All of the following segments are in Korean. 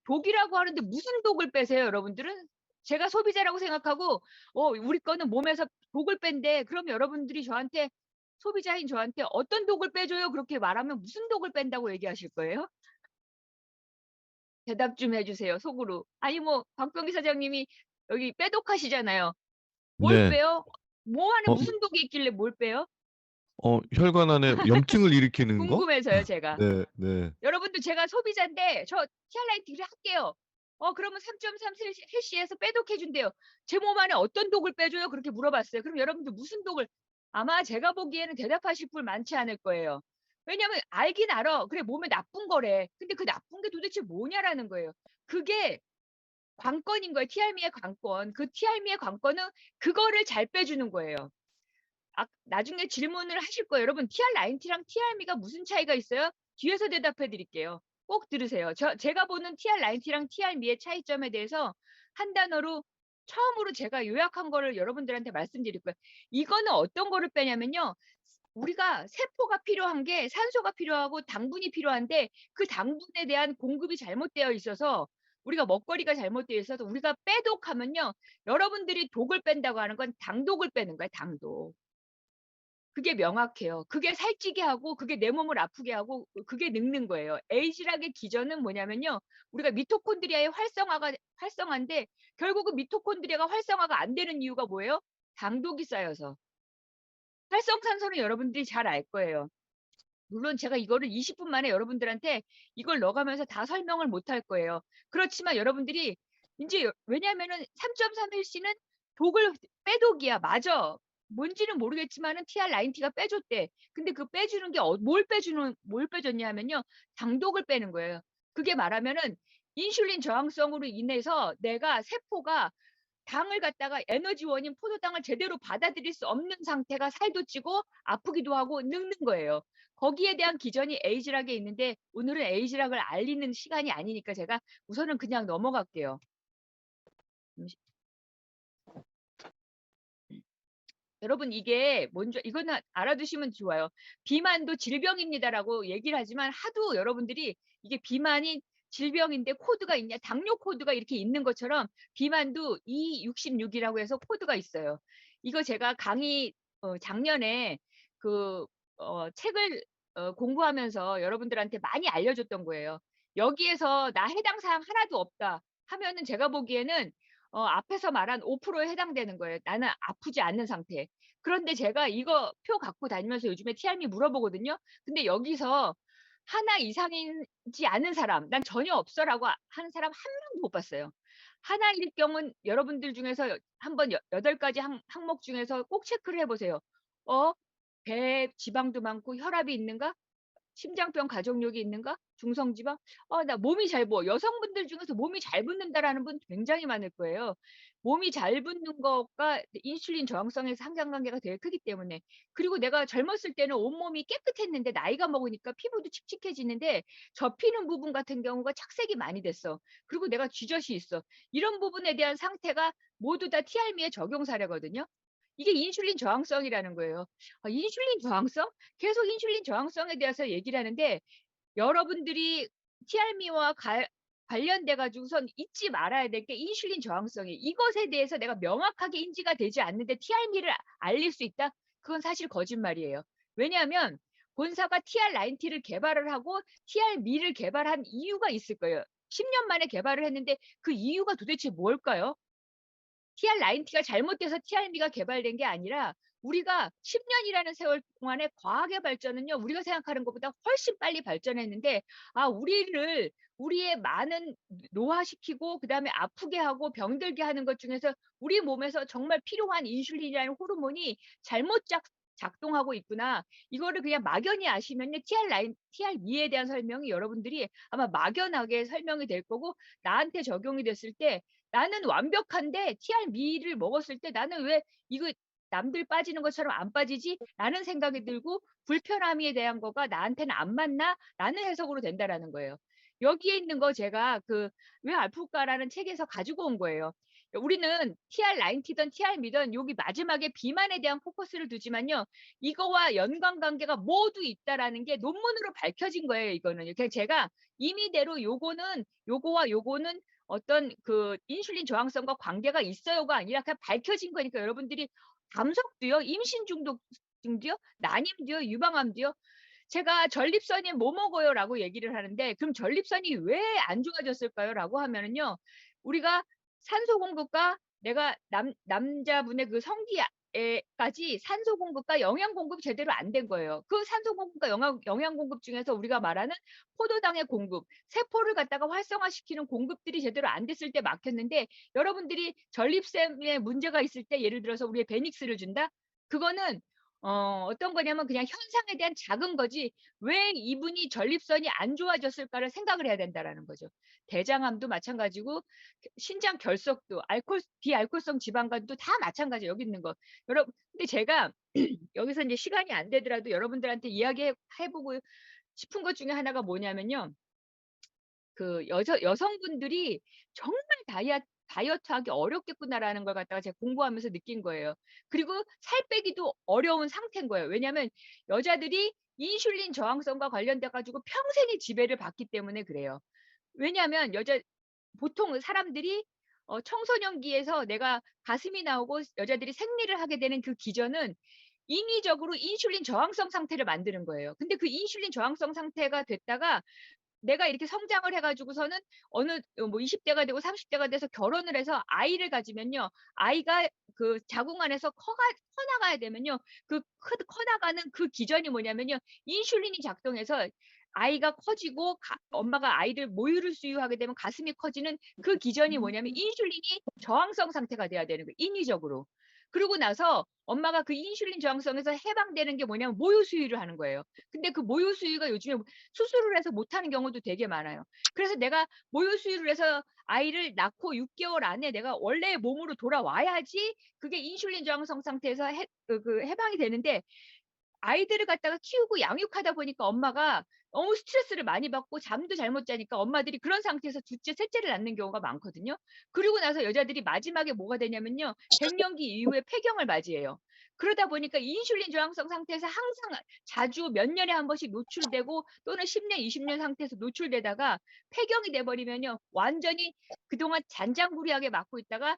독이라고 하는데 무슨 독을 빼세요, 여러분들은? 제가 소비자라고 생각하고 우리 거는 몸에서 독을 뺀대. 그럼 여러분들이 저한테 소비자인 저한테 어떤 독을 빼줘요? 그렇게 말하면 무슨 독을 뺀다고 얘기하실 거예요? 대답 좀 해주세요, 속으로. 아니 뭐 박병기 사장님이 여기 빼독하시잖아요. 뭘 네. 빼요? 뭐 안에 어, 무슨 독이 있길래 뭘 빼요? 혈관 안에 염증을 일으키는 거? 궁금해서요, 제가. 네, 네. 여러분들 제가 소비자인데 저 티알라이트를 할게요. 그러면 3.3 셀시에서 빼독해 준대요. 제 몸 안에 어떤 독을 빼줘요? 그렇게 물어봤어요. 그럼 여러분들 무슨 독을 아마 제가 보기에는 대답하실 분 많지 않을 거예요. 왜냐면 알긴 알아. 그래 몸에 나쁜 거래. 근데 그 나쁜 게 도대체 뭐냐라는 거예요. 그게 관건인 거예요. 티알미의 관건. 그 티알미의 관건은 그거를 잘 빼주는 거예요. 나중에 질문을 하실 거예요. 여러분 TR90랑 TRM이가 무슨 차이가 있어요? 뒤에서 대답해 드릴게요. 꼭 들으세요. 제가 보는 TR90랑 TRM의 차이점에 대해서 한 단어로 처음으로 제가 요약한 거를 여러분들한테 말씀드릴 거예요. 이거는 어떤 거를 빼냐면요. 우리가 세포가 필요한 게 산소가 필요하고 당분이 필요한데 그 당분에 대한 공급이 잘못되어 있어서 우리가 먹거리가 잘못되어 있어서 우리가 빼독하면요. 여러분들이 독을 뺀다고 하는 건 당독을 빼는 거예요. 당독. 그게 명확해요. 그게 살찌게 하고 그게 내 몸을 아프게 하고 그게 늙는 거예요. 에이즈락의 기전은 뭐냐면요. 우리가 미토콘드리아의 활성화인데 결국은 미토콘드리아가 활성화가 안 되는 이유가 뭐예요? 당독이 쌓여서. 활성산소는 여러분들이 잘 알 거예요. 물론 제가 이거를 20분 만에 여러분들한테 이걸 넣어가면서 다 설명을 못 할 거예요. 그렇지만 여러분들이 이제 왜냐하면은 3.3일씨는 독을 빼독이야. 맞아. 뭔지는 모르겠지만은 TR90가 빼줬대. 근데 그 빼주는 게 뭘 빼줬냐 하면요. 당독을 빼는 거예요. 그게 말하면은 인슐린 저항성으로 인해서 내가 세포가 당을 갖다가 에너지원인 포도당을 제대로 받아들일 수 없는 상태가 살도 찌고 아프기도 하고 늙는 거예요. 거기에 대한 기전이 에이즈락에 있는데 오늘은 에이즈락을 알리는 시간이 아니니까 제가 우선은 그냥 넘어갈게요. 여러분 이게 먼저 이거는 알아두시면 좋아요. 비만도 질병입니다라고 얘기를 하지만 하도 여러분들이 이게 비만이 질병인데 코드가 있냐 당뇨 코드가 이렇게 있는 것처럼 비만도 E66이라고 해서 코드가 있어요. 이거 제가 강의 작년에 그 책을 공부하면서 여러분들한테 많이 알려줬던 거예요. 여기에서 나 해당 사항 하나도 없다 하면은 제가 보기에는 앞에서 말한 5%에 해당되는 거예요. 나는 아프지 않는 상태. 그런데 제가 이거 표 갖고 다니면서 요즘에 TRM이 물어보거든요. 근데 여기서 하나 이상이지 않은 사람, 난 전혀 없어라고 하는 사람 한 명도 못 봤어요. 하나일 경우는 여러분들 중에서 한번 8가지 항목 중에서 꼭 체크를 해보세요. 배에 지방도 많고 혈압이 있는가? 심장병 가족력이 있는가? 중성지방? 나 몸이 잘 부어. 여성분들 중에서 몸이 잘 붓는다라는 분 굉장히 많을 거예요. 몸이 잘 붓는 것과 인슐린 저항성의 상관관계가 되게 크기 때문에. 그리고 내가 젊었을 때는 온몸이 깨끗했는데 나이가 먹으니까 피부도 칙칙해지는데 접히는 부분 같은 경우가 착색이 많이 됐어. 그리고 내가 쥐젖이 있어. 이런 부분에 대한 상태가 모두 다 TRM의 적용 사례거든요. 이게 인슐린 저항성이라는 거예요. 인슐린 저항성? 계속 인슐린 저항성에 대해서 얘기를 하는데 여러분들이 TRM와 관련돼 가지고선 잊지 말아야 될 게 인슐린 저항성이 이것에 대해서 내가 명확하게 인지가 되지 않는데 TRM를 알릴 수 있다? 그건 사실 거짓말이에요. 왜냐하면 본사가 TR90를 개발을 하고 TRM를 개발한 이유가 있을 거예요. 10년 만에 개발을 했는데 그 이유가 도대체 뭘까요? TR90가 잘못돼서 TRM가 개발된 게 아니라 우리가 10년이라는 세월 동안에 과학의 발전은요. 우리가 생각하는 것보다 훨씬 빨리 발전했는데 우리의 많은 노화시키고 그다음에 아프게 하고 병들게 하는 것 중에서 우리 몸에서 정말 필요한 인슐린이라는 호르몬이 잘못 작동하고 있구나. 이거를 그냥 막연히 아시면요. TR미에 대한 설명이 여러분들이 아마 막연하게 설명이 될 거고 나한테 적용이 됐을 때 나는 완벽한데 TR미를 먹었을 때 나는 왜 이거 남들 빠지는 것처럼 안 빠지지? 라는 생각이 들고 불편함에 대한 거가 나한테는 안 맞나? 라는 해석으로 된다라는 거예요. 여기에 있는 거 제가 그 "왜 아플까?"라는 책에서 가지고 온 거예요. 우리는 TR90든 TRM이든 여기 마지막에 비만에 대한 포커스를 두지만요. 이거와 연관관계가 모두 있다라는 게 논문으로 밝혀진 거예요, 이거는. 그러니까 제가 임의대로 요거와 요거는 어떤 그 인슐린 저항성과 관계가 있어요가 아니라 그냥 밝혀진 거니까 여러분들이 담석도요, 임신 중독증도요, 난임도요, 유방암도요. 제가 "전립선이 뭐 먹어요?"라고 얘기를 하는데 "그럼 전립선이 왜 안 좋아졌을까요?"라고 하면은요. 우리가 산소 공급과 내가 남자분의 그 성기에까지 산소 공급과 영양 공급이 제대로 안 된 거예요. 그 산소 공급과 영양 공급 중에서 우리가 말하는 포도당의 공급, 세포를 갖다가 활성화시키는 공급들이 제대로 안 됐을 때 막혔는데 여러분들이 전립선에 문제가 있을 때 예를 들어서 우리의 베닉스를 준다? 그거는 어떤 거냐면 그냥 현상에 대한 작은 거지 왜 이분이 전립선이 안 좋아졌을까를 생각을 해야 된다라는 거죠. 대장암도 마찬가지고 신장 결석도 비알코올성 지방간도 다 마찬가지예요. 여기 있는 거. 근데 제가 여기서 이제 시간이 안 되더라도 여러분들한테 이야기해 보고 싶은 것 중에 하나가 뭐냐면요. 그 여성분들이 정말 다이어트하기 어렵겠구나라는 걸 갖다가 제가 공부하면서 느낀 거예요. 그리고 살 빼기도 어려운 상태인 거예요. 왜냐하면 여자들이 인슐린 저항성과 관련돼 가지고 평생의 지배를 받기 때문에 그래요. 왜냐하면 보통 사람들이 청소년기에서 내가 가슴이 나오고 여자들이 생리를 하게 되는 그 기전은 인위적으로 인슐린 저항성 상태를 만드는 거예요. 근데 그 인슐린 저항성 상태가 됐다가 내가 이렇게 성장을 해 가지고서는 어느 뭐 20 대가 되고 30 대가 돼서 결혼을 해서 아이를 가지면요. 아이가 그 자궁 안에서 커 나가야 되면요. 커 나가는 그 기전이 뭐냐면요. 인슐린이 작동해서 아이가 커지고 엄마가 아이를 모유를 수유하게 되면 가슴이 커지는 그 기전이 뭐냐면 인슐린이 저항성 상태가 돼야 되는 거예요, 인위적으로. 그러고 나서 엄마가 그 인슐린 저항성에서 해방되는 게 뭐냐면 모유 수유를 하는 거예요. 근데 그 모유 수유가 요즘에 수술을 해서 못하는 경우도 되게 많아요. 그래서 내가 모유 수유를 해서 아이를 낳고 6개월 안에 내가 원래의 몸으로 돌아와야지 그게 인슐린 저항성 상태에서 해방이 되는데 아이들을 갖다가 키우고 양육하다 보니까 엄마가 너무 스트레스를 많이 받고 잠도 잘 못 자니까 엄마들이 그런 상태에서 둘째, 셋째를 낳는 경우가 많거든요. 그러고 나서 여자들이 마지막에 뭐가 되냐면요. 갱년기 이후에 폐경을 맞이해요. 그러다 보니까 인슐린 저항성 상태에서 항상 자주 몇 년에 한 번씩 노출되고 또는 10년, 20년 상태에서 노출되다가 폐경이 돼 버리면요. 완전히 그동안 잔잔구리하게 맞고 있다가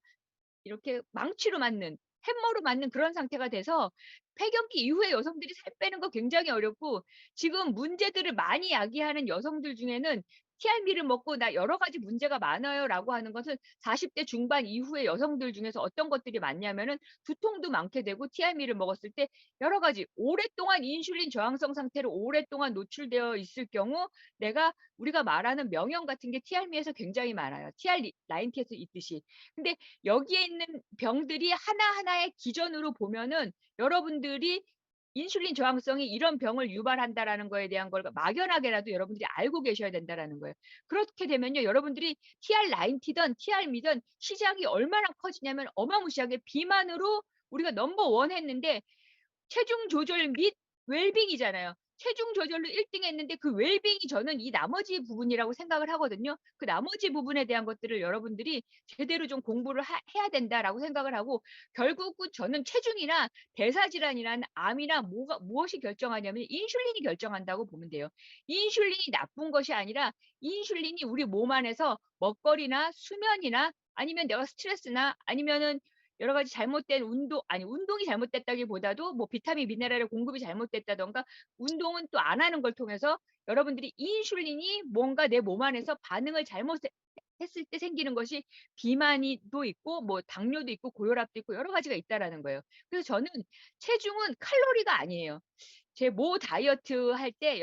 이렇게 망치로 맞는 햄머로 맞는 그런 상태가 돼서 폐경기 이후에 여성들이 살 빼는 거 굉장히 어렵고 지금 문제들을 많이 야기하는 여성들 중에는 "TRM를 먹고 나 여러 가지 문제가 많아요."라고 하는 것은 40대 중반 이후의 여성들 중에서 어떤 것들이 많냐면은 두통도 많게 되고 TRM를 먹었을 때 여러 가지 오랫동안 인슐린 저항성 상태로 오랫동안 노출되어 있을 경우 우리가 말하는 명형 같은 게 TRM에서 굉장히 많아요. TR90에서 있듯이. 근데 여기에 있는 병들이 하나하나의 기전으로 보면은 여러분들이 인슐린 저항성이 이런 병을 유발한다라는 거에 대한 걸 막연하게라도 여러분들이 알고 계셔야 된다라는 거예요. 그렇게 되면요. 여러분들이 TR90든 TRM이든 시장이 얼마나 커지냐면 어마무시하게 비만으로 우리가 넘버 원 했는데 체중 조절 및 웰빙이잖아요. 체중 조절로 1등 했는데 그 웰빙이 저는 이 나머지 부분이라고 생각을 하거든요. 그 나머지 부분에 대한 것들을 여러분들이 제대로 좀 공부를 해야 된다라고 생각을 하고 결국은 저는 체중이나 대사질환이나 암이나 무엇이 결정하냐면 인슐린이 결정한다고 보면 돼요. 인슐린이 나쁜 것이 아니라 인슐린이 우리 몸 안에서 먹거리나 수면이나 아니면 내가 스트레스나 아니면은 여러 가지 잘못된 운동이 잘못됐다기보다도 뭐 비타민, 미네랄의 공급이 잘못됐다든가 운동은 또 안 하는 걸 통해서 여러분들이 인슐린이 뭔가 내 몸 안에서 반응을 했을 때 생기는 것이 비만이도 있고 뭐 당뇨도 있고 고혈압도 있고 여러 가지가 있다라는 거예요. 그래서 저는 체중은 칼로리가 아니에요. 제 모 다이어트 할 때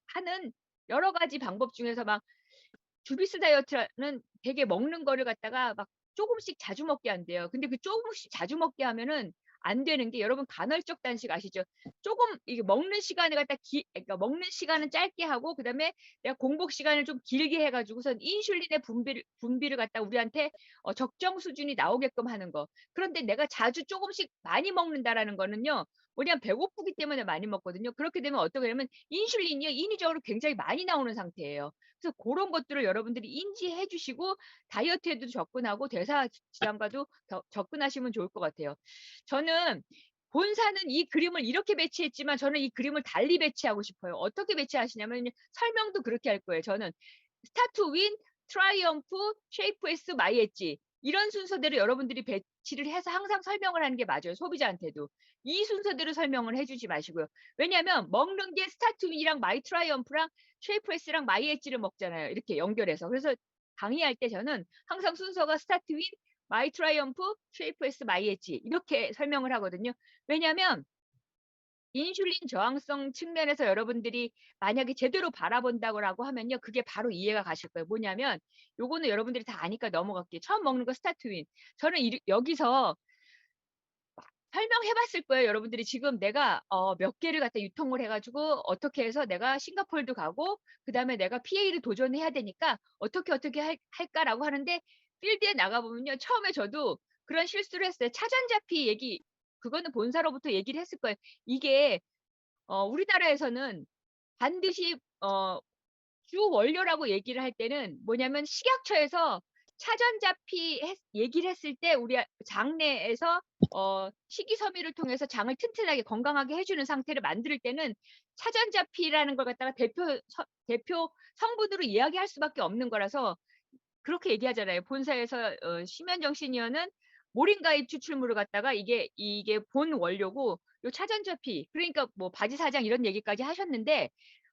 하는 여러 가지 방법 중에서 막 주비스 다이어트는 되게 먹는 거를 갖다가 막 쪼금씩 자주 먹게 한대요. 근데 그 쪼금씩 자주 먹게 하면은 안 되는 게 여러분 간헐적 단식 아시죠? 쪼금 이게 먹는 시간을 갖다 그러니까 먹는 시간은 짧게 하고 그다음에 내가 공복 시간을 좀 길게 해 가지고선 인슐린의 분비를 갖다 우리한테 적정 수준이 나오게끔 하는 거. 그런데 내가 자주 쪼금씩 많이 먹는다라는 거는요. 뭐냐면 배고프기 때문에 많이 먹거든요. 그렇게 되면 어떻게 되냐면 인슐린이요. 인위적으로 굉장히 많이 나오는 상태예요. 그래서 고런 것들을 여러분들이 인지해 주시고 다이어트에도 접근하고 대사 질환과도 접근하시면 좋을 것 같아요. 저는 본사는 이 그림을 이렇게 배치했지만 저는 이 그림을 달리 배치하고 싶어요. 어떻게 배치하시냐면 설명도 그렇게 할 거예요. 저는 스타트 윈, 트라이엄프, 쉐이프 S, 마이 엣지 이런 순서대로 여러분들이 배치를 해서 항상 설명을 하는 게 맞아요. 소비자한테도. 이 순서대로 설명을 해주지 마시고요. 왜냐하면 먹는 게 스타트 윈이랑 마이 트라이엄프랑 쉐이프 S랑 마이 엣지를 먹잖아요. 이렇게 연결해서. 그래서 강의할 때 저는 항상 순서가 스타트 윈, 마이 트라이엄프, 쉐이프 S, 마이 엣지 이렇게 설명을 하거든요. 왜냐하면 인슐린 저항성 측면에서 여러분들이 만약에 제대로 바라본다고 하면요. 그게 바로 이해가 가실 거예요. 뭐냐면 요거는 여러분들이 다 아니까 넘어갈게요. 처음 먹는 거 스타트 윈. 저는 여기서 설명해 봤을 거예요. 여러분들이 지금 내가 몇 개를 갖다 유통을 해가지고 어떻게 해서 내가 싱가포르도 가고 그다음에 내가 PA를 도전해야 되니까 어떻게 할까라고 하는데 필드에 나가보면요. 처음에 저도 그런 실수를 했어요. 차전자피 얘기 그거는 본사로부터 얘기를 했을 거예요. 이게 우리나라에서는 반드시 주 원료라고 얘기를 할 때는 뭐냐면 식약처에서 차전자피 얘기를 했을 때 우리 장내에서 식이섬유를 통해서 장을 튼튼하게 건강하게 해주는 상태를 만들 때는 차전자피라는 걸 갖다가 대표 성분으로 이야기할 수밖에 없는 거라서 그렇게 얘기하잖아요. 본사에서 심현정 시니어는 모링가잎 추출물을 갖다가 이게 본 원료고 요 차전자피 그러니까 뭐 바지 사장 이런 얘기까지 하셨는데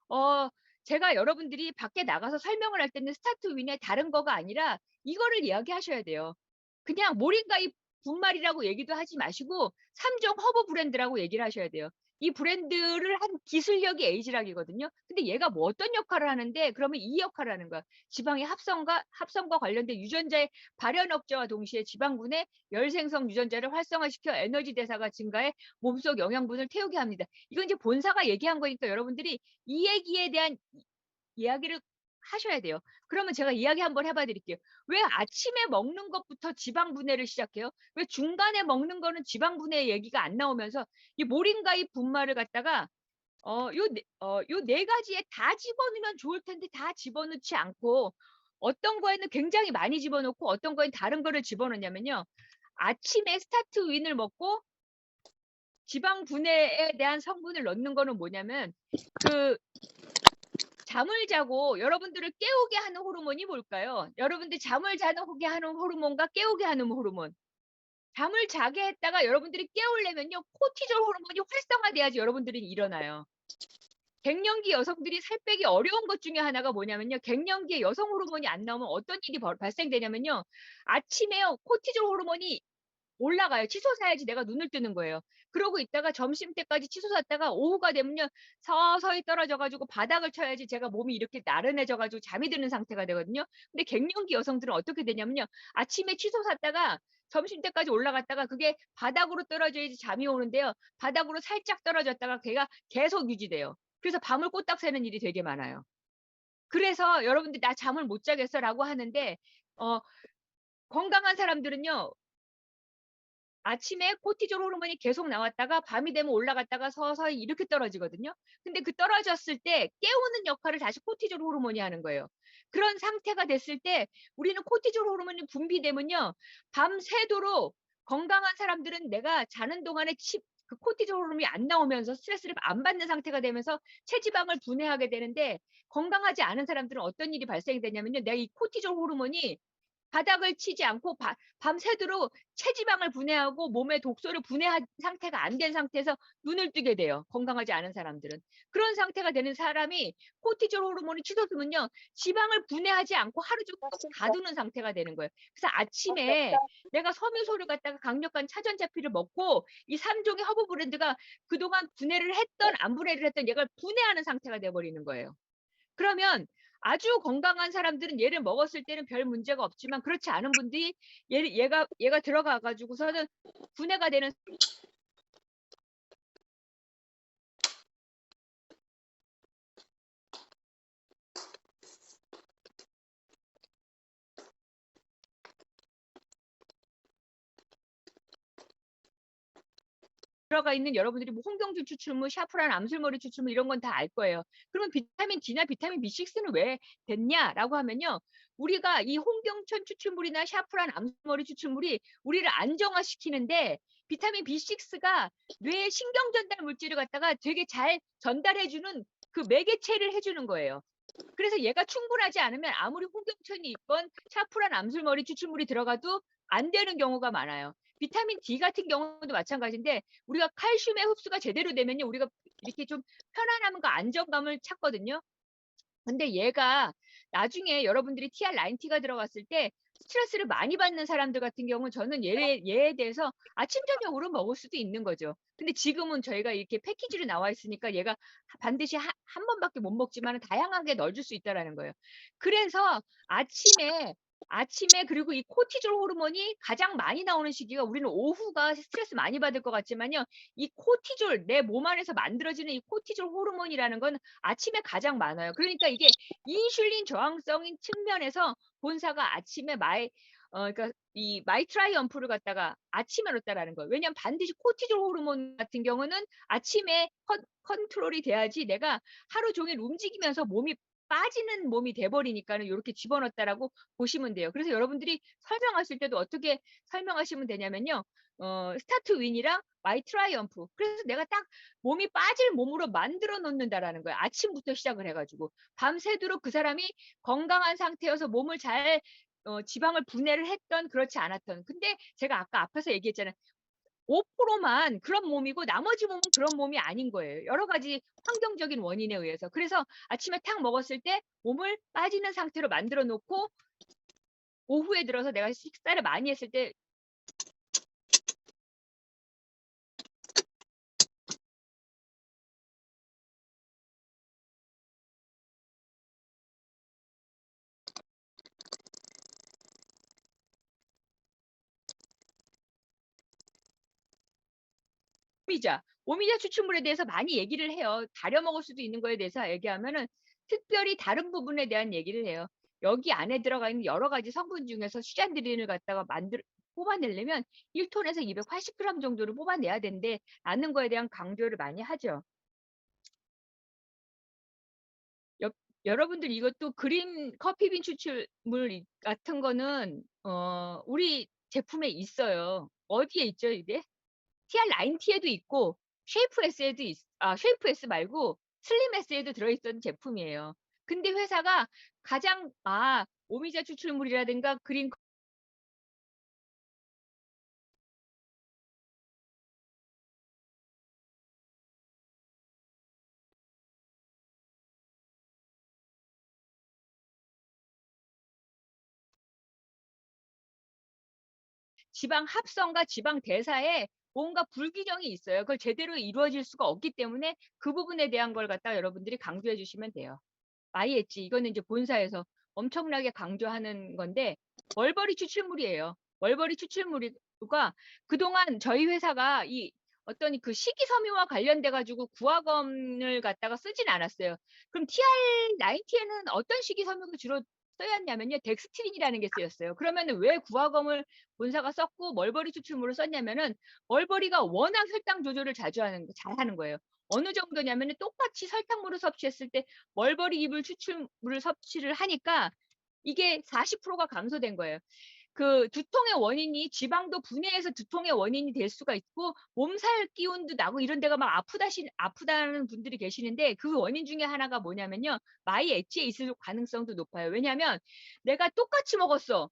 어 제가 여러분들이 밖에 나가서 설명을 할 때는 스타트 윈의 다른 거가 아니라 이거를 이야기하셔야 돼요. 그냥 모링가잎 분말이라고 얘기도 하지 마시고 3종 허브 브랜드라고 얘기를 하셔야 돼요. 이 브랜드를 한 기술력이 에이지락이거든요. 근데 얘가 뭐 어떤 역할을 하는데 그러면 이 역할을 하는 거야. 지방의 합성과 관련된 유전자의 발현 억제와 동시에 지방분의 열생성 유전자를 활성화시켜 에너지 대사가 증가해 몸속 영양분을 태우게 합니다. 이건 이제 본사가 얘기한 거니까 여러분들이 이 얘기에 대한 이야기를 하셔야 돼요. 그러면 제가 이야기 한번 해봐 드릴게요. 왜 아침에 먹는 것부터 지방 분해를 시작해요? 왜 중간에 먹는 거는 지방 분해 얘기가 안 나오면서 이 모링가잎 분말을 갖다가 요 네 가지에 다 집어넣으면 좋을 텐데 다 집어넣지 않고 어떤 거에는 굉장히 많이 집어넣고 어떤 거에는 다른 거를 집어넣냐면요. 아침에 스타트 윈을 먹고 지방 분해에 대한 성분을 넣는 거는 뭐냐면 그 잠을 자고 여러분들을 깨우게 하는 호르몬이 뭘까요? 여러분들 잠을 자게 하는 호르몬과 깨우게 하는 호르몬. 잠을 자게 했다가 여러분들이 깨우려면요. 코티졸 호르몬이 활성화돼야지 여러분들이 일어나요. 갱년기 여성들이 살 빼기 어려운 것 중에 하나가 뭐냐면요. 갱년기에 여성 호르몬이 안 나오면 어떤 일이 발생되냐면요. 아침에요. 코티졸 호르몬이 올라가요. 치솟아야지 내가 눈을 뜨는 거예요. 그러고 있다가 점심때까지 치솟았다가 오후가 되면요. 서서히 떨어져가지고 바닥을 쳐야지 제가 몸이 이렇게 나른해져가지고 잠이 드는 상태가 되거든요. 근데 갱년기 여성들은 어떻게 되냐면요. 아침에 치솟았다가 점심때까지 올라갔다가 그게 바닥으로 떨어져야지 잠이 오는데요. 바닥으로 살짝 떨어졌다가 걔가 계속 유지돼요. 그래서 밤을 꼬딱 새는 일이 되게 많아요. 그래서 여러분들 나 잠을 못 자겠어라고 하는데 어, 건강한 사람들은요. 아침에 코티졸 호르몬이 계속 나왔다가 밤이 되면 올라갔다가 서서히 이렇게 떨어지거든요. 근데 그 떨어졌을 때 깨우는 역할을 다시 코티졸 호르몬이 하는 거예요. 그런 상태가 됐을 때 우리는 코티졸 호르몬이 분비되면요. 밤새도록 건강한 사람들은 내가 자는 동안에 그 코티졸 호르몬이 안 나오면서 스트레스를 안 받는 상태가 되면서 체지방을 분해하게 되는데 건강하지 않은 사람들은 어떤 일이 발생이 되냐면요. 내가 이 코티졸 호르몬이 바닥을 치지 않고 밤새도록 체지방을 분해하고 몸의 독소를 분해한 상태가 안 된 상태에서 눈을 뜨게 돼요. 건강하지 않은 사람들은. 그런 상태가 되는 사람이 코티졸 호르몬이 치솟으면요. 지방을 분해하지 않고 하루 종일 가두는 상태가 되는 거예요. 그래서 아침에 내가 섬유소를 갖다가 강력한 차전자피를 먹고 이 3종의 허브 브랜드가 그동안 분해를 했던 안 분해를 했던 얘가 분해하는 상태가 돼버리는 거예요. 그러면 아주 건강한 사람들은 얘를 먹었을 때는 별 문제가 없지만 그렇지 않은 분들이 얘가 들어가 가지고서는 분해가 되는 들어가 있는 여러분들이 뭐 홍경준 추출물, 샤프란, 암술머리 추출물 이런 건 다 알 거예요. 그러면 비타민 D나 비타민 B6는 왜 됐냐라고 하면요. 우리가 이 홍경천 추출물이나 샤프란, 암술머리 추출물이 우리를 안정화시키는데 비타민 B6가 뇌에 신경 전달 물질을 갖다가 되게 잘 전달해 주는 그 매개체를 해 주는 거예요. 그래서 얘가 충분하지 않으면 아무리 홍경천이 있건 샤프란, 암술머리 추출물이 들어가도 안 되는 경우가 많아요. 비타민 D 같은 경우도 마찬가지인데 우리가 칼슘의 흡수가 제대로 되면요. 우리가 이렇게 좀 편안함과 안정감을 찾거든요. 근데 얘가 나중에 여러분들이 TR9T가 들어갔을 때 스트레스를 많이 받는 사람들 같은 경우는 저는 얘에 대해서 아침, 저녁으로 먹을 수도 있는 거죠. 근데 지금은 저희가 이렇게 패키지로 나와 있으니까 얘가 반드시 한 번밖에 못 먹지만 다양하게 넣어줄 수 있다라는 거예요. 그래서 아침에 그리고 이 코티졸 호르몬이 가장 많이 나오는 시기가 우리는 오후가 스트레스 많이 받을 것 같지만요. 이 코티졸, 내 몸 안에서 만들어지는 이 코티졸 호르몬이라는 건 아침에 가장 많아요. 그러니까 이게 인슐린 저항성인 측면에서 본사가 아침에 그러니까 이 마이트라이엄프를 갖다가 아침에 넣었다라는 거예요. 왜냐하면 반드시 코티졸 호르몬 같은 경우는 아침에 컨트롤이 돼야지 내가 하루 종일 움직이면서 몸이 빠지는 몸이 돼버리니까는 이렇게 집어넣었다라고 보시면 돼요. 그래서 여러분들이 설명하실 때도 어떻게 설명하시면 되냐면요. 스타트 윈이랑 마이 트라이엄프. 그래서 내가 딱 몸이 빠질 몸으로 만들어 놓는다라는 거예요. 아침부터 시작을 해가지고 밤새도록 그 사람이 건강한 상태여서 몸을 잘 지방을 분해를 했던 그렇지 않았던. 근데 제가 아까 앞에서 얘기했잖아요. 5%만 그런 몸이고 나머지 몸은 그런 몸이 아닌 거예요. 여러 가지 환경적인 원인에 의해서. 그래서 아침에 탁 먹었을 때 몸을 빠지는 상태로 만들어 놓고 오후에 들어서 내가 식사를 많이 했을 때 오미자 추출물에 대해서 많이 얘기를 해요. 다려 먹을 수도 있는 거에 대해서 얘기하면은 특별히 다른 부분에 대한 얘기를 해요. 여기 안에 들어가 있는 여러 가지 성분 중에서 수잔드린을 갖다가 뽑아내려면 1톤에서 280g 정도를 뽑아내야 된대 라는 거에 대한 강조를 많이 하죠. 여러분들 이것도 그린 커피빈 추출물 같은 거는 우리 제품에 있어요. 어디에 있죠, 이게? TR9T에도 있고 쉐이프 S 말고 슬림 S에도 들어있던 제품이에요. 근데 회사가 가장 오미자 추출물이라든가 그린 지방 합성과 지방 대사에 뭔가 불균형이 있어요. 그걸 제대로 이루어질 수가 없기 때문에 그 부분에 대한 걸 갖다 여러분들이 강조해 주시면 돼요. 마이 엣지 이거는 이제 본사에서 엄청나게 강조하는 건데 멀버리 추출물이에요. 멀버리 추출물과 그동안 저희 회사가 이 어떤 그 식이섬유와 관련돼 가지고 구화검을 갖다가 쓰진 않았어요. 그럼 TR9T에는 어떤 식이섬유가 주로 쓰였냐면요. 덱스트린이라는 게 쓰였어요. 그러면은 왜 구화검을 본사가 썼고 멀버리 추출물을 썼냐면은 멀버리가 워낙 혈당 조절을 잘 하는 거예요. 어느 정도냐면은 똑같이 설탕물을 섭취했을 때 멀버리 이불 추출물을 섭취를 하니까 이게 40%가 감소된 거예요. 그 두통의 원인이 지방도 분해해서 두통의 원인이 될 수가 있고 몸살 기운도 나고 이런 데가 막 아프다는 분들이 계시는데 그 원인 중에 하나가 뭐냐면요. 마이 엣지에 있을 가능성도 높아요. 왜냐하면 내가 똑같이 먹었어.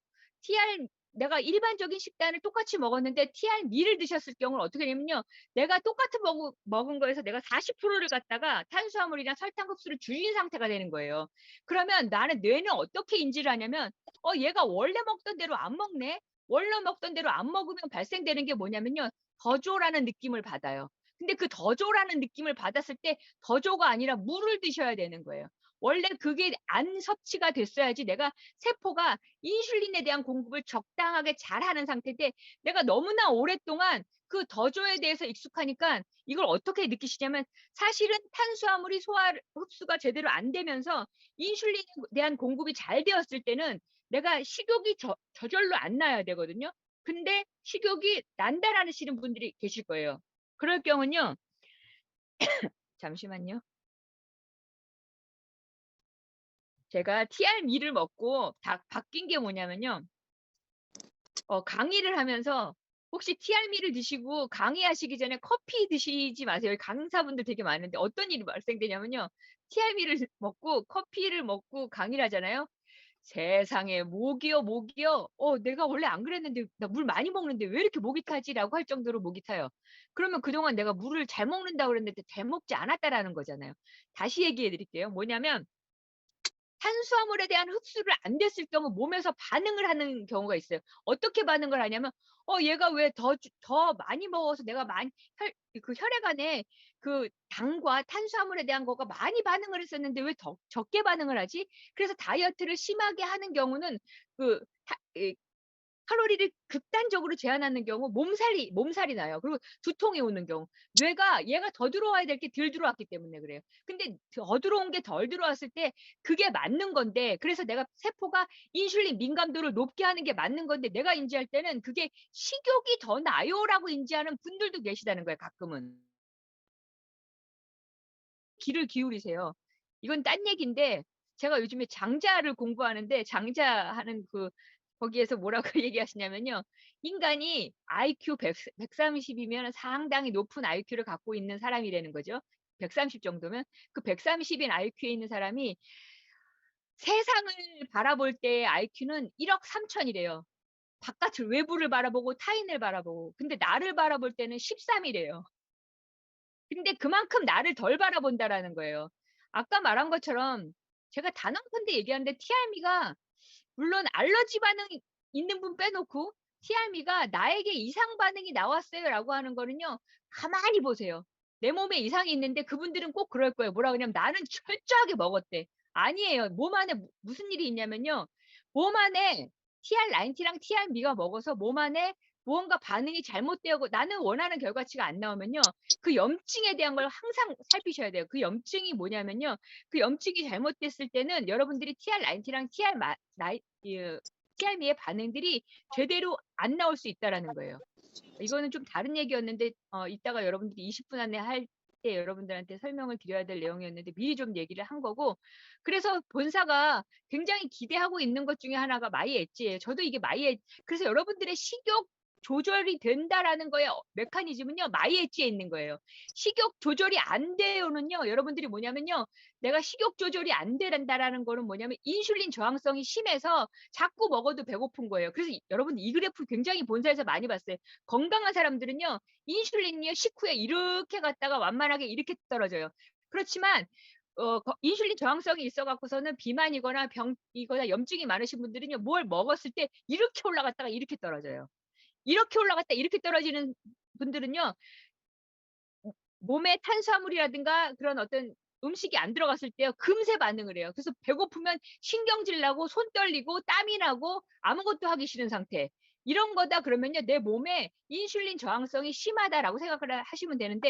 내가 일반적인 식단을 똑같이 먹었는데 TR미를 드셨을 경우는 어떻게 되냐면요. 내가 똑같은 먹은 거에서 내가 40%를 갖다가 탄수화물이나 설탕 흡수를 줄인 상태가 되는 거예요. 그러면 나는 뇌는 어떻게 인지를 하냐면 얘가 원래 먹던 대로 안 먹네? 원래 먹던 대로 안 먹으면 발생되는 게 뭐냐면요. 더조라는 느낌을 받아요. 근데 그 더조라는 느낌을 받았을 때 더조가 아니라 물을 드셔야 되는 거예요. 원래 그게 안 섭취가 됐어야지 내가 세포가 인슐린에 대한 공급을 적당하게 잘하는 상태인데 내가 너무나 오랫동안 그 더조에 대해서 익숙하니까 이걸 어떻게 느끼시냐면 사실은 탄수화물이 흡수가 제대로 안 되면서 인슐린에 대한 공급이 잘 되었을 때는 내가 식욕이 저절로 안 나야 되거든요. 근데 식욕이 난다라는 분들이 계실 거예요. 그럴 경우는요. 잠시만요. 제가 TRM를 먹고 다 바뀐 게 뭐냐면요. 강의를 하면서 혹시 TRM를 드시고 강의하시기 전에 커피 드시지 마세요. 강사분들 되게 많은데 어떤 일이 발생되냐면요. TRM를 먹고 커피를 먹고 강의를 하잖아요. 세상에 목이요, 목이요. 내가 원래 안 그랬는데 나 물 많이 먹는데 왜 이렇게 목이 타지라고 할 정도로 목이 타요. 그러면 그동안 내가 물을 잘 먹는다고 그랬는데 잘 먹지 않았다라는 거잖아요. 다시 얘기해 드릴게요. 뭐냐면 탄수화물에 대한 흡수를 안 됐을 경우 몸에서 반응을 하는 경우가 있어요. 어떻게 반응을 하냐면 얘가 왜 더 많이 먹어서 내가 많이 혈액 안에 그 당과 탄수화물에 대한 거가 많이 반응을 했었는데 왜 더 적게 반응을 하지? 그래서 다이어트를 심하게 하는 경우는 그 칼로리를 극단적으로 제한하는 경우 몸살이 나요. 그리고 두통이 오는 경우. 뇌가 얘가 더 들어와야 될 게 덜 들어왔기 때문에 그래요. 근데 더 들어온 게 덜 들어왔을 때 그게 맞는 건데 그래서 내가 세포가 인슐린 민감도를 높게 하는 게 맞는 건데 내가 인지할 때는 그게 식욕이 더 나요라고 인지하는 분들도 계시다는 거예요, 가끔은. 귀를 기울이세요. 이건 딴 얘기인데 제가 요즘에 장자를 공부하는데 장자하는 거기에서 뭐라고 얘기하시냐면요. 인간이 IQ 130이면 상당히 높은 IQ를 갖고 있는 사람이라는 거죠. 130 정도면 그 130인 IQ에 있는 사람이 세상을 바라볼 때의 IQ는 1억 3천이래요. 바깥을 외부를 바라보고 타인을 바라보고. 근데 나를 바라볼 때는 13이래요. 근데 그만큼 나를 덜 바라본다라는 거예요. 아까 말한 것처럼 제가 단언컨대 얘기하는데 TRM가 물론 알러지 반응이 있는 분 빼놓고 TRM가 나에게 이상 반응이 나왔어요라고 하는 거는요. 가만히 보세요. 내 몸에 이상이 있는데 그분들은 꼭 그럴 거예요. 뭐라 그러냐면 나는 철저하게 먹었대. 아니에요. 몸 안에 무슨 일이 있냐면요. 몸 안에 TR90랑 TRM가 먹어서 몸 안에 무언가 반응이 잘못되고 나는 원하는 결과치가 안 나오면요. 그 염증에 대한 걸 항상 살피셔야 돼요. 그 염증이 뭐냐면요. 그 염증이 잘못됐을 때는 여러분들이 TR90랑 TRM의 반응들이 제대로 안 나올 수 있다라는 거예요. 이거는 좀 다른 얘기였는데 이따가 여러분들이 20분 안에 할 때 여러분들한테 설명을 드려야 될 내용이었는데 미리 좀 얘기를 한 거고 그래서 본사가 굉장히 기대하고 있는 것 중에 하나가 마이 엣지예요. 저도 이게 그래서 여러분들의 식욕 조절이 된다라는 거의 메커니즘은요. 마이 엣지에 있는 거예요. 식욕 조절이 안 돼요는요. 여러분들이 뭐냐면요. 내가 식욕 조절이 안 된다라는 거는 뭐냐면 인슐린 저항성이 심해서 자꾸 먹어도 배고픈 거예요. 그래서 여러분 이 그래프 굉장히 본사에서 많이 봤어요. 건강한 사람들은요. 인슐린이요. 식후에 이렇게 갔다가 완만하게 이렇게 떨어져요. 그렇지만 인슐린 저항성이 있어 갖고서는 비만이거나 병이거나 염증이 많으신 분들은요. 뭘 먹었을 때 이렇게 올라갔다가 이렇게 떨어져요. 이렇게 올라갔다 이렇게 떨어지는 분들은요. 몸에 탄수화물이라든가 그런 어떤 음식이 안 들어갔을 때요. 금세 반응을 해요. 그래서 배고프면 신경질 나고 손 떨리고 땀이 나고 아무것도 하기 싫은 상태. 이런 거다 그러면요. 내 몸에 인슐린 저항성이 심하다라고 생각을 하시면 되는데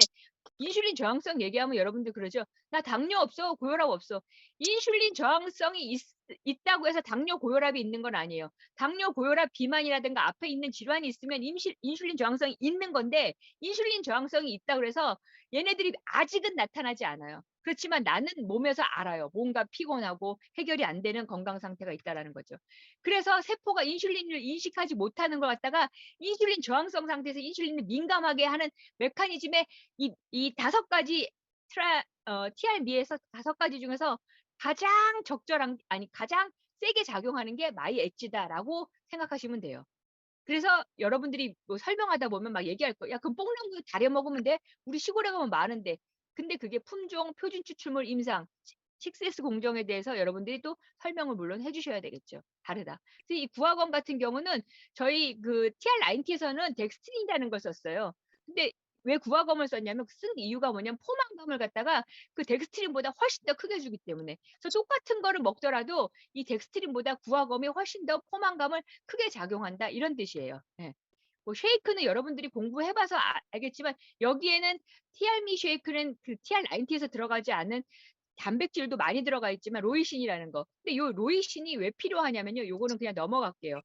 인슐린 저항성 얘기하면 여러분들 그러죠. 나 당뇨 없어. 고혈압 없어. 인슐린 저항성이 있다고 해서 당뇨 고혈압이 있는 건 아니에요. 당뇨 고혈압 비만이라든가 앞에 있는 질환이 있으면 인슐린 저항성이 있는 건데 인슐린 저항성이 있다 그래서 얘네들이 아직은 나타나지 않아요. 그렇지만 나는 몸에서 알아요. 뭔가 피곤하고 해결이 안 되는 건강 상태가 있다라는 거죠. 그래서 세포가 인슐린을 인식하지 못하는 걸 갖다가 인슐린 저항성 상태에서 인슐린을 민감하게 하는 메커니즘의 이 5가지 TRM에서 5가지 중에서 가장 적절한 가장 세게 작용하는 게 마이 엣지다라고 생각하시면 돼요. 그래서 여러분들이 뭐 설명하다 보면 막 얘기할 거예요. 야, 그럼 뽕나무 다려 먹으면 돼? 우리 시골에 가면 많은데. 근데 그게 품종, 표준 추출물, 임상, 식세스 공정에 대해서 여러분들이 또 설명을 물론 해주셔야 되겠죠. 다르다. 그래서 이 구하건 같은 경우는 저희 그 TR90에서는 덱스트린이라는 걸 썼어요. 근데 왜 구하검을 썼냐면 쓴 이유가 뭐냐면 포만감을 갖다가 그 덱스트린보다 훨씬 더 크게 주기 때문에. 그래서 똑같은 거를 먹더라도 이 덱스트린보다 구하검이 훨씬 더 포만감을 크게 작용한다 이런 뜻이에요. 예. 뭐 쉐이크는 여러분들이 공부해봐서 알겠지만 여기에는 TR미 쉐이크는 그 TR90에서 들어가지 않은 단백질도 많이 들어가 있지만 로이신이라는 거. 근데 요 로이신이 왜 필요하냐면요. 요거는 그냥 넘어갈게요.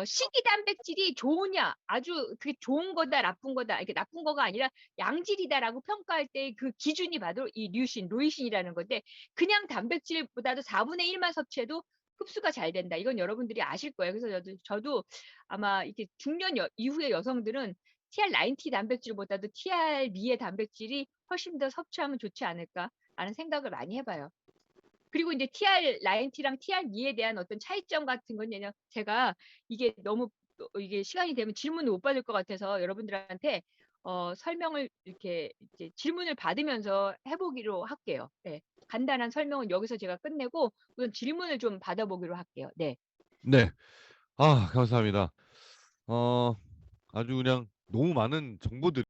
식이 단백질이 좋으냐, 아주 그게 좋은 거다, 나쁜 거다, 이게 나쁜 거가 아니라 양질이다라고 평가할 때 그 기준이 바로 이 류신, 로이신이라는 건데 그냥 단백질보다도 4분의 1만 섭취해도 흡수가 잘 된다. 이건 여러분들이 아실 거예요. 그래서 저도 아마 이렇게 중년 이후의 여성들은 TR90 단백질보다도 TR미의 단백질이 훨씬 더 섭취하면 좋지 않을까라는 생각을 많이 해봐요. 그리고 이제 TR90랑 TR미에 대한 어떤 차이점 같은 건 제가 이게 너무 이게 시간이 되면 질문을 못 받을 것 같아서 여러분들한테 설명을 이렇게 이제 질문을 받으면서 해보기로 할게요. 네. 간단한 설명은 여기서 제가 끝내고 우선 질문을 좀 받아보기로 할게요. 네. 네. 아 감사합니다. 아주 그냥 너무 많은 정보들